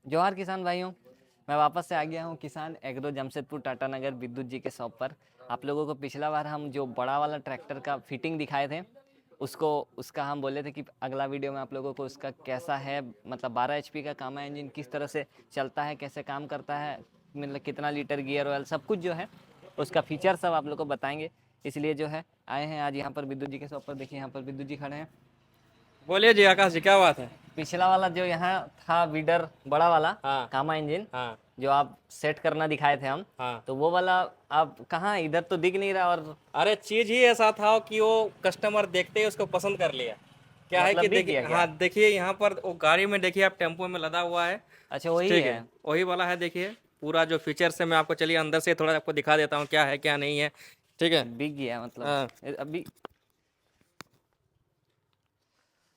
जोहार किसान भाइयों, मैं वापस से आ गया हूँ किसान एग्रो जमशेदपुर टाटा नगर विद्युत जी के शॉप पर। आप लोगों को पिछला बार हम जो बड़ा वाला ट्रैक्टर का फिटिंग दिखाए थे उसका हम बोले थे कि अगला वीडियो में आप लोगों को उसका कैसा है, मतलब 12 एचपी का कामा इंजन किस तरह से चलता है, कैसे काम करता है, मतलब कितना लीटर गियर ऑयल, सब कुछ जो है उसका फीचर सब आप लोग को बताएंगे। इसलिए जो है आए हैं आज यहाँ पर विद्युत जी के शॉप पर। देखिए यहाँ पर विद्युत जी खड़े हैं। बोलिए जी आकाश जी, क्या बात है। पिछला वाला जो यहाँ था वीडर बड़ा वाला हाँ कामा इंजन हाँ जो आप सेट करना दिखाए थे हम, हाँ। तो वो वाला आप कहाँ, इधर तो दिख नहीं रहा। और अरे चीज ही ऐसा था कि वो कस्टमर देखते ही उसको पसंद कर लिया। क्या है मतलब कि बिक गया देखिए, क्या? हाँ देखिए यहाँ पर वो गाड़ी में देखिए, आप टेम्पो में लदा हुआ है। अच्छा वही ठीक है। है, वही वाला है। देखिए पूरा जो फीचर्स है, मैं आपको चलिए अंदर से थोड़ा आपको दिखा देता हूँ क्या है क्या नहीं है। ठीक है। बिक गया मतलब हाँ, अभी।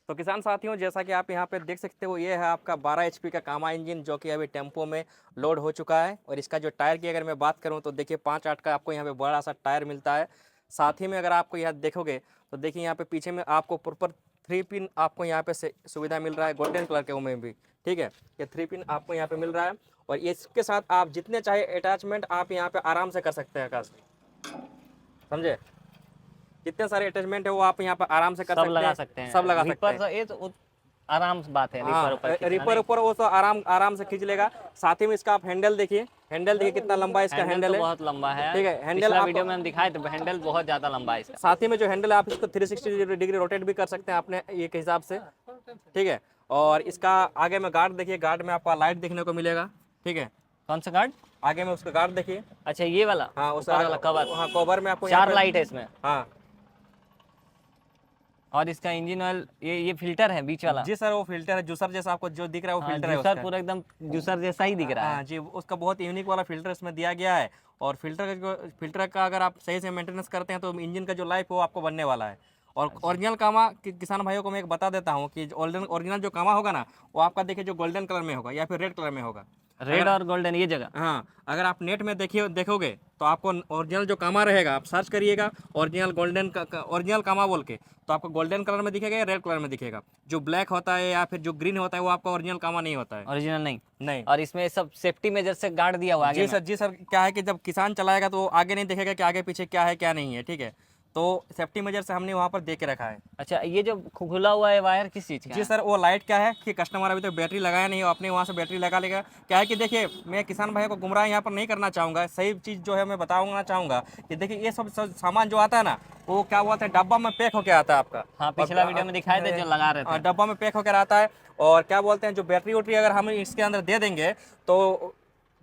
तो किसान साथियों, जैसा कि आप यहाँ पे देख सकते हो, ये है आपका 12 एचपी का कामा इंजन जो कि अभी टेम्पो में लोड हो चुका है। और इसका जो टायर की अगर मैं बात करूँ तो देखिए 5/8 का आपको यहाँ पे बड़ा सा टायर मिलता है। साथ ही में अगर आपको यहाँ देखोगे तो देखिए यहाँ पे पीछे में आपको प्रॉपर 3 पिन आपको यहाँ पे से सुविधा मिल रहा है, गोल्डन कलर के में भी। ठीक है, ये 3 पिन आपको यहाँ पे मिल रहा है। और इसके साथ आप जितने चाहे अटैचमेंट आप यहाँ पे आराम से कर सकते हैं आकाश, समझे। जितने सारे अटैचमेंट है वो आप यहाँ पे आराम से कर सब सकते लगा हैं, सकते सब हैं लगा सकते रिपर हैं। ये तो आराम से बात है, रिपर हाँ, ऊपर खींचना रिपर नहीं। ऊपर वो तो आराम आराम से खींच लेगा। साथ ही में इसका आप हैंडल देखिए, हैंडल देखिए कितना लंबा इसका हैंडल तो हैंडल है। बहुत लंबा है। ठीक है, हैंडल पिछला आपको वीडियो में हम दिखाए थे, हैंडल बहुत ज़्यादा लंबा है इसका। साथ ही में जो हैंडल है आप इसको 360 डिग्री रोटेट भी कर सकते हैं अपने ये के हिसाब से। ठीक है, और इसका आगे में गार्ड देखिए, गार्ड में आपको लाइट देखने को मिलेगा। ठीक है, कौन सा गार्ड? आगे में उसका गार्ड देखिए। अच्छा ये वाला हाँ, उस ऊपर वाला कवर। हाँ कवर में आपको यहाँ 4 पे। लाइट है इसमें। हाँ और इसका इंजन ऑयल, ये फिल्टर है बीच वाला। जी सर, वो फिल्टर है जूसर जैसा, आपको जो दिख रहा है वो हाँ फिल्टर है जूसर उसका। पूरा एकदम जूसर जैसा ही दिख रहा है। हाँ जी, उसका बहुत यूनिक वाला फिल्टर इसमें दिया गया है। और फिल्टर का अगर आप सही से मेंटेनेंस करते हैं तो इंजन का जो लाइफ है वो आपको बनने वाला है। और ओरिजिनल कामा किसान भाइयों को मैं एक बता देता हूँ कि ओरिजिनल जो कामा होगा ना, वो आपका देखिए जो गोल्डन कलर में होगा या फिर रेड कलर में होगा। रेड और गोल्डन ये जगह। हाँ, अगर आप नेट में देखोगे तो आपको ओरिजिनल जो कामा रहेगा, आप सर्च करिएगा ओरिजिनल गोल्डन का ओरिजिनल कामा बोल के, तो आपको गोल्डन कलर में दिखेगा या रेड कलर में दिखेगा। जो ब्लैक होता है या फिर जो ग्रीन होता है वो आपका ओरिजिनल कामा नहीं होता है। ओरिजिनल नहीं। नहीं। और इसमें सब सेफ्टी मेजर से गार्ड दिया हुआ आगे जी में। सर, जी सर। क्या है कि जब किसान चलाएगा तो वो आगे नहीं देखेगा कि आगे पीछे क्या है क्या नहीं है। ठीक है, तो सेफ्टी मेजर से हमने वहाँ पर दे के रखा है। अच्छा ये जो खुला हुआ है वायर किस चीज़ का जी है? सर, वो लाइट क्या है कि कस्टमर अभी तक बैटरी लगाया नहीं है, अपने वहाँ से बैटरी लगा लेगा। क्या है कि देखिए, मैं किसान भाई को गुमराह यहाँ पर नहीं करना चाहूँगा, सही चीज़ जो है मैं बताऊँगा चाहूँगा कि देखिए ये सब सामान जो आता है ना, वो क्या हुआ था, डब्बा में पैक होकर आता है आपका। हाँ पिछला वीडियो में दिखाए थे जो लगा रहे थे। डब्बा में पैक होकर आता है। और क्या बोलते हैं, जो बैटरी वोटरी अगर हम इसके अंदर दे देंगे तो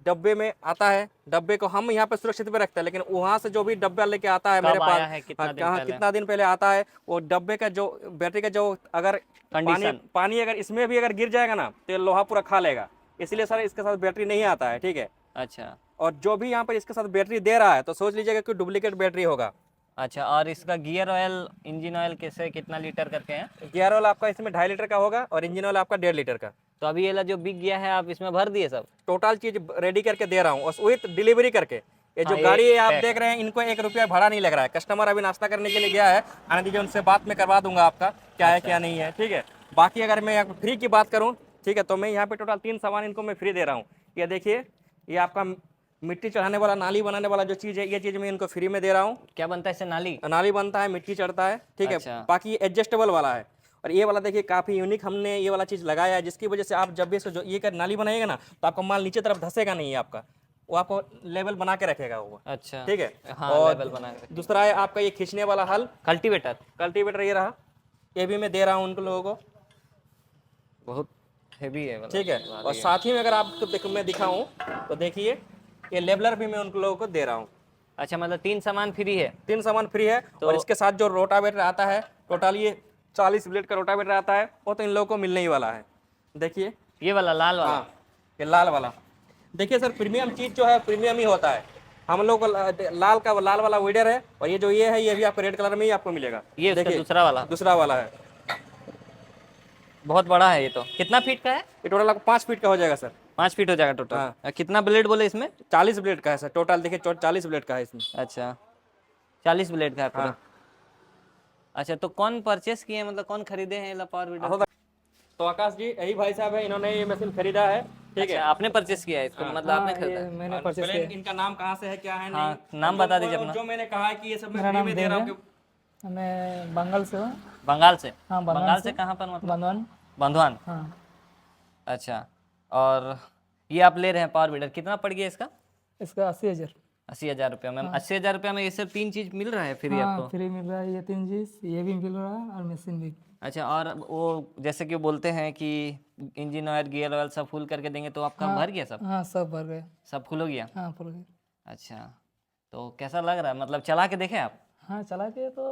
डब्बे में आता है। डब्बे को हम यहाँ पे सुरक्षित पे रखते हैं, लेकिन वहाँ से जो भी डब्बा लेके आता है मेरे कब आया पास, है, कितना दिन कहाँ पहले? कितना दिन पहले आता है, वो डब्बे का जो बैटरी का जो अगर पानी कंडीशन। पानी अगर इसमें भी अगर गिर जाएगा ना तो ये लोहा पूरा खा लेगा। इसलिए सर इसके साथ बैटरी नहीं आता है। ठीक है, अच्छा और जो भी यहाँ पर इसके साथ बैटरी दे रहा है तो सोच लीजिएगा कि डुप्लीकेट बैटरी होगा। अच्छा। और इसका गियर ऑयल इंजन ऑयल कैसे, कितना लीटर करके हैं? गियर ऑयल आपका इसमें 2.5 लीटर का होगा और इंजन ऑयल आपका 1.5 लीटर का। तो अभी ये वाला जो बिक गया है आप इसमें भर दिए सब? टोटल चीज रेडी करके दे रहा हूँ और विथ डिलीवरी करके। ये हाँ, जो ये गाड़ी आप पैक। देख रहे हैं, इनको 1 रुपया भाड़ा नहीं लग रहा है। कस्टमर अभी नाश्ता करने के लिए गया है, आने दीजिए, उनसे बात में करवा दूंगा आपका क्या है क्या नहीं है। ठीक है, बाकी अगर मैं फ्री की बात करूँ, ठीक है, तो मैं यहाँ पे टोटल 3 सामान इनको मैं फ्री दे रहा हूँ। ये देखिए, ये आपका मिट्टी चढ़ाने वाला, नाली बनाने वाला जो चीज़ है, ये चीज़ मैं इनको फ्री में दे रहा हूँ। क्या बनता है इससे? नाली? नाली बनता है, मिट्टी चढ़ता है। ठीक है, अच्छा। बाकी ये एडजस्टेबल वाला है। और ये वाला देखिए काफ़ी यूनिक हमने ये वाला चीज़ लगाया है, जिसकी वजह से आप जब भी इसको जो ये कर नाली बनाएगा ना तो आपका माल नीचे तरफ धसेगा नहीं है आपका, वो आपको लेवल बना के रखेगा वो। अच्छा। ठीक है, हाँ और लेवल बना के। दूसरा है आपका ये खींचने वाला हल, कल्टीवेटर? कल्टीवेटर ये रहा, ये भी मैं दे रहा हूँ उन लोगों को। बहुत हेवी है ठीक है, मतलब, और भारी है। साथ ही में अगर आपको मैं दिखाऊँ तो देखिए, ये लेबलर भी मैं उन लोगों को दे रहा हूँ। अच्छा मतलब 3 सामान फ्री है? 3 सामान फ्री है। तो और इसके साथ जो रोटावेटर आता है, टोटल ये 40 ब्लेड का रोटावेटर आता है, वो तो इन लोगों को मिलने ही वाला है। देखिए, ये वाला लाल वाला? हाँ, ये लाल वाला। देखिए सर, प्रीमियम चीज़ जो है प्रीमियम ही होता है। हम लोग को लाल वाला वीडर है, और ये जो ये है ये भी आपको रेड कलर में ही आपको मिलेगा। ये उसका देखिए, दूसरा वाला? दूसरा वाला है। बहुत बड़ा है ये तो। कितना फीट का है? ये टोटल आपको 5 फीट का हो जाएगा सर। 5 फीट हो जाएगा टोटल। हाँ। कितना ब्लेड बोले इसमें? 40 ब्लेड का है सर टोटल। देखिए 40 ब्लेड का है इसमें। अच्छा 40 ब्लेड का है पूरा। हाँ। अच्छा तो कौन परचेस किए, मतलब कौन खरीदे हैं ये पावर वीडर? तो आकाश जी, यही भाई साहब है, इन्होंने ये मशीन खरीदा है। ठीक है। अच्छा, आपने परचेस किया है इसको, मतलब आपने हाँ, खरीदा ये है? मैंने और परचेस पहले किया। इनका नाम कहाँ से है, क्या है, हाँ, नहीं नाम बता दीजिए और अपना। जो मैंने कहा है कि ये सब मैं मेरा फ्री नाम में दे रहा हूँ देव कि- है, मैं बंगाल से हूँ। बंगाल से? हाँ, बंगाल से कहाँ पर मतलब? बंधवन। बंधुआन। हाँ, अच्छा, और ये आप ले रहे हैं पावर वीडर, कितना पड़ गया इसका? इसका 80,000। 80,000 रुपया में? 80,000 रुपया में ये सब 3 चीज़ मिल रहा है फ्री हाँ, आपको? फ्री मिल रहा है, ये 3 चीज़, ये भी मिल रहा है और मशीन भी। अच्छा, और वो जैसे कि वो बोलते हैं कि इंजन ऑयल गियर ऑयल सब फुल करके देंगे, तो आपका भर गया सब? हाँ, सब भर गए। सब फुल हो गया? हाँ, फुल गए। अच्छा, तो कैसा लग रहा है, मतलब चला के देखें आप? हाँ, चला के तो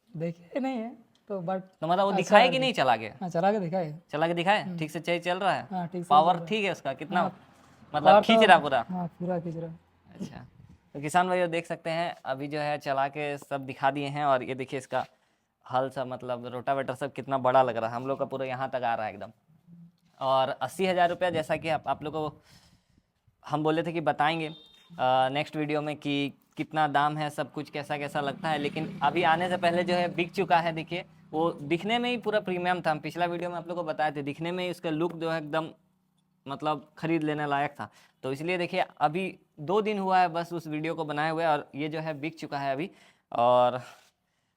देखे नहीं है तो, बट तो मतलब वो दिखाए कि नहीं चला के? हाँ, चला के दिखा है। चला के दिखाए ठीक से? चाहिए चल रहा है? हाँ, ठीक से पावर ठीक है उसका? कितना मतलब पावर खींच तो- रहा पूरा? हाँ, पूरा खींच रहा है। अच्छा, तो किसान भाइयों देख सकते हैं अभी जो है चला के सब दिखा दिए हैं, और ये देखिए इसका हल सब, मतलब रोटावेटर सब कितना बड़ा लग रहा है, हम लोग का पूरा यहाँ तक आ रहा है एकदम। और 80,000 रुपया, जैसा कि आप लोगों को हम बोले थे कि बताएंगे नेक्स्ट वीडियो में कि कितना दाम है, सब कुछ कैसा कैसा लगता है, लेकिन अभी आने से पहले जो है बिक चुका है। देखिए वो दिखने में ही पूरा प्रीमियम था, हम पिछला वीडियो में आप लोगों को बताए थे, दिखने में ही उसका लुक जो है एकदम मतलब खरीद लेने लायक था। तो इसलिए देखिए अभी 2 दिन हुआ है बस उस वीडियो को बनाए हुए, और ये जो है बिक चुका है अभी। और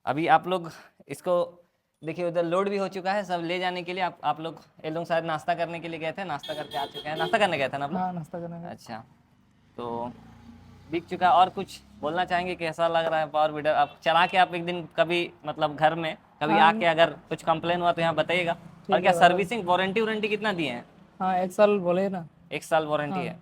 अभी आप लोग इसको देखिए, उधर लोड भी हो चुका है, सब ले जाने के लिए। आप लोग ये लोग शायद नाश्ता करने के लिए गए थे, नाश्ता करके आ चुके हैं। नाश्ता करने गए थे ना आप लोग? हाँ, नाश्ता करने का। अच्छा, तो बिक चुका है। और कुछ बोलना चाहेंगे, कैसा लग रहा है पावर वीडर? आप चला के आप एक दिन कभी मतलब घर में कभी आके अगर कुछ कंप्लेन हुआ तो यहाँ बताइएगा। और क्या सर्विसिंग वारंटी वारंटी कितना दिए हैं? हाँ, 1 साल बोले ना। 1 साल वारंटी है।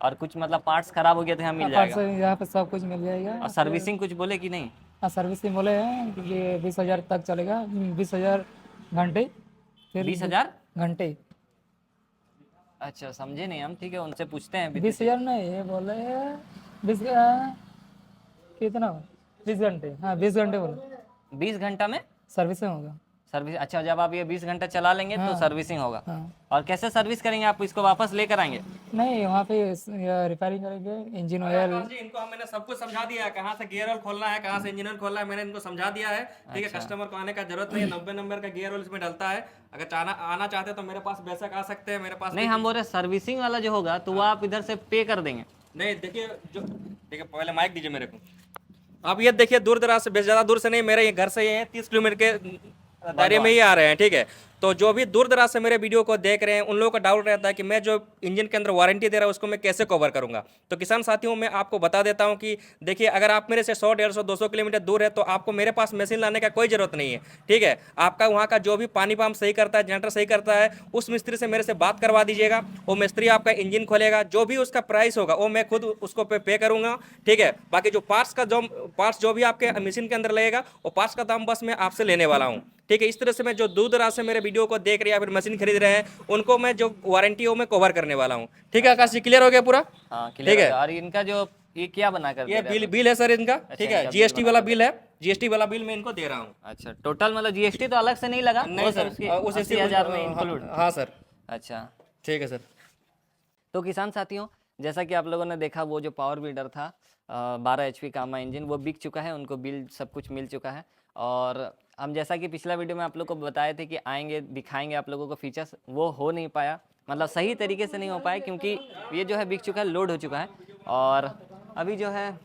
और कुछ मतलब पार्ट्स खराब हो गया तो यहाँ मिल जाएगा? यहाँ पे सब कुछ मिल जाएगा। और सर्विसिंग कुछ बोले कि नहीं? हाँ, सर्विसिंग बोले हैं कि 20,000 तक चलेगा, 20,000 घंटे, फिर 20,000? घंटे। अच्छा, समझे नहीं हम, ठीक है उनसे पूछते हैं। 20,000 नहीं, ये बोले 20 कितना, 20 घंटे। हाँ, 20 घंटे बोले 20 घंटा में सर्विसिंग होगा। सर्विस? अच्छा, जब आप ये 20 घंटा चला लेंगे तो सर्विसिंग होगा। हाँ, और कैसे सर्विस करेंगे आप? इसको वापस लेकर आएंगे? नहीं, वहाँ पे रिपेयरिंग करेंगे, इंजन ऑयल। जी, इनको मैंने सब कुछ समझा दिया है, कहाँ से गियर ऑयल खोलना है, कहाँ से इंजन ऑयल खोलना है, मैंने इनको समझा दिया है। ठीक है, कस्टमर को आने का जरूरत नहीं है। 90 नंबर का गियर ऑयल इसमें डलता है। अगर आना चाहते हैं तो मेरे पास बेशक आ सकते हैं, मेरे पास नहीं, हम बोल रहे सर्विसिंग वाला जो होगा तो वो आप इधर से पे कर देंगे? नहीं। देखिए पहले माइक दीजिए मेरे को। अब ये देखिए दूर दराज से, ज़्यादा दूर से नहीं, मेरे ये घर से ये 30 किलोमीटर के दायरे में ही आ रहे हैं। ठीक है, तो जो भी दूर दराज से मेरे वीडियो को देख रहे हैं उन लोगों का डाउट रहता है कि मैं जो इंजन के अंदर वारंटी दे रहा हूँ उसको मैं कैसे कवर करूंगा। तो किसान साथियों, मैं आपको बता देता हूं कि देखिए, अगर आप मेरे से 100, 150, 200 किलोमीटर दूर है तो आपको मेरे पास मशीन लाने का कोई जरूरत नहीं है। ठीक है, आपका वहाँ का जो भी पानी पंप सही करता है, जनरेटर सही करता है, उस मिस्त्री से मेरे से बात करवा दीजिएगा। वो मिस्त्री आपका इंजन खोलेगा, जो भी उसका प्राइस होगा वो मैं खुद उसको पे करूंगा। ठीक है, बाकी जो पार्ट्स जो भी आपके मशीन के अंदर लगेगा वो पार्ट्स का दाम बस मैं आपसे लेने वाला हूँ। ठीक है, इस तरह से मैं जो दूर दराज से मेरे वीडियो को देख रहे हैं या फिर मशीन खरीद रहे हैं उनको मैं जो वारंटी हो मैं कवर करने वाला हूँ। ठीक है आकाश जी, क्लियर हो गया पूरा? हाँ, क्लियर है। और इनका जो ये क्या बना कर ये दे रहे हैं? बिल है सर इनका। ठीक है, इनका जीएसटी वाला बिल है, जीएसटी वाला बिल मैं इनको दे रहा हूँ। अच्छा, टोटल मतलब जीएसटी तो अलग से नहीं लगा? वो सब उसके उस 80,000 में इंक्लूड? हाँ सर। अच्छा, ठीक है सर। तो किसान साथियों, जैसा कि आप लोगों ने देखा, वो जो पावर वीडर था 12 HP कामा इंजन, वो बिक चुका है, उनको बिल सब कुछ मिल चुका है। और हम जैसा कि पिछला वीडियो में आप लोग को बताए थे कि आएंगे दिखाएंगे आप लोगों को फीचर्स, वो हो नहीं पाया, मतलब सही तरीके से नहीं हो पाया, क्योंकि ये जो है बिक चुका है, लोड हो चुका है। और अभी जो है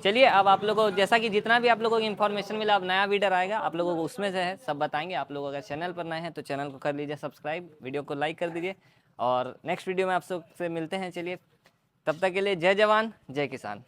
चलिए, अब आप लोगों को जैसा कि जितना भी आप लोगों को इन्फॉर्मेशन मिला, अब नया वीडियो आएगा आप लोगों को उसमें से है सब बताएंगे। आप लोग अगर चैनल पर नए हैं तो चैनल को कर लीजिए सब्सक्राइब, वीडियो को लाइक कर दीजिए, और नेक्स्ट वीडियो में आप सबसे मिलते हैं। चलिए, तब तक के लिए जय जवान जय किसान।